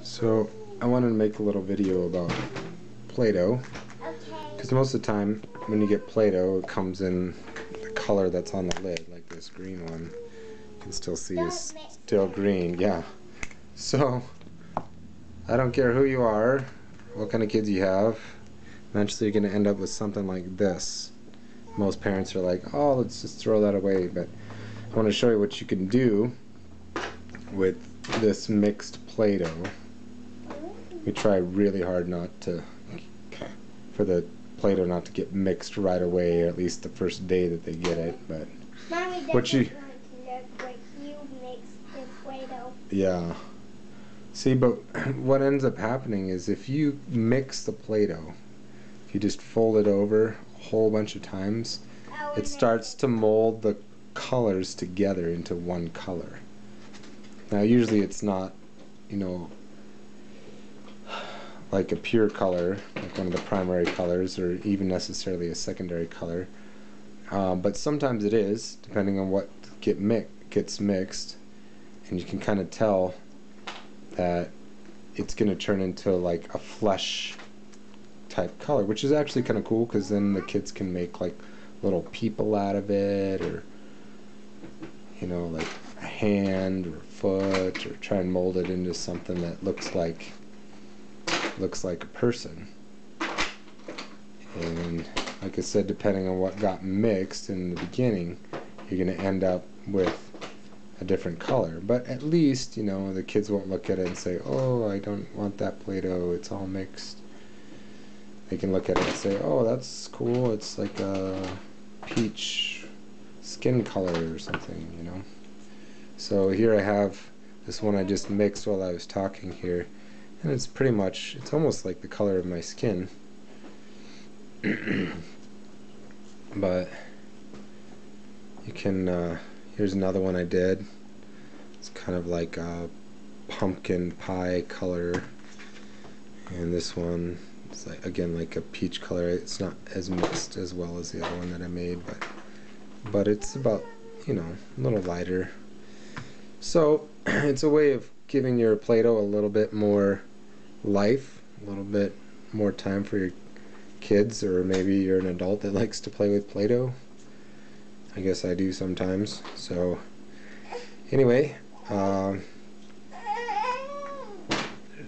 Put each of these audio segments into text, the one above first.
So I wanted to make a little video about Play-Doh, because most of the time when you get Play-Doh, it comes in the color that's on the lid, like this green one. You can still see it's still green, yeah. So I don't care who you are, what kind of kids you have, eventually you're going to end up with something like this. Most parents are like, oh, let's just throw that away, but I want to show you what you can do with this mixed Play-Doh. We try really hard for the Play-Doh not to get mixed right away, or at least the first day that they get it. But Mommy what you want to look like you mixed the Play-Doh. Yeah. See, but what ends up happening is if you mix the Play-Doh, if you just fold it over a whole bunch of times, it starts to mold the colors together into one color. Now usually it's not, you know, like a pure color, like one of the primary colors, or even necessarily a secondary color, but sometimes it is, depending on what gets mixed, and you can kind of tell that it's going to turn into like a flesh type color, which is actually kind of cool, because then the kids can make like little people out of it, or you know, like a hand or foot, or try and mold it into something that looks like a person. And like I said, depending on what got mixed in the beginning, you're going to end up with a different color. But at least, you know, the kids won't look at it and say, oh, I don't want that Play-Doh, it's all mixed. They can look at it and say, oh, that's cool, it's like a peach skin color or something, you know. So here I have this one I just mixed while I was talking here, and it's pretty much, it's almost like the color of my skin. But you can, here's another one I did. It's kind of like a pumpkin pie color, and this one is like, again, like a peach color. It's not as mixed as well as the other one that I made, but it's about, you know, a little lighter. So it's a way of giving your Play-Doh a little bit more life, a little bit more time for your kids, or maybe you're an adult that likes to play with Play-Doh. I guess I do sometimes. So anyway, there's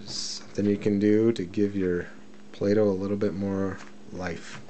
something you can do to give your Play-Doh a little bit more life.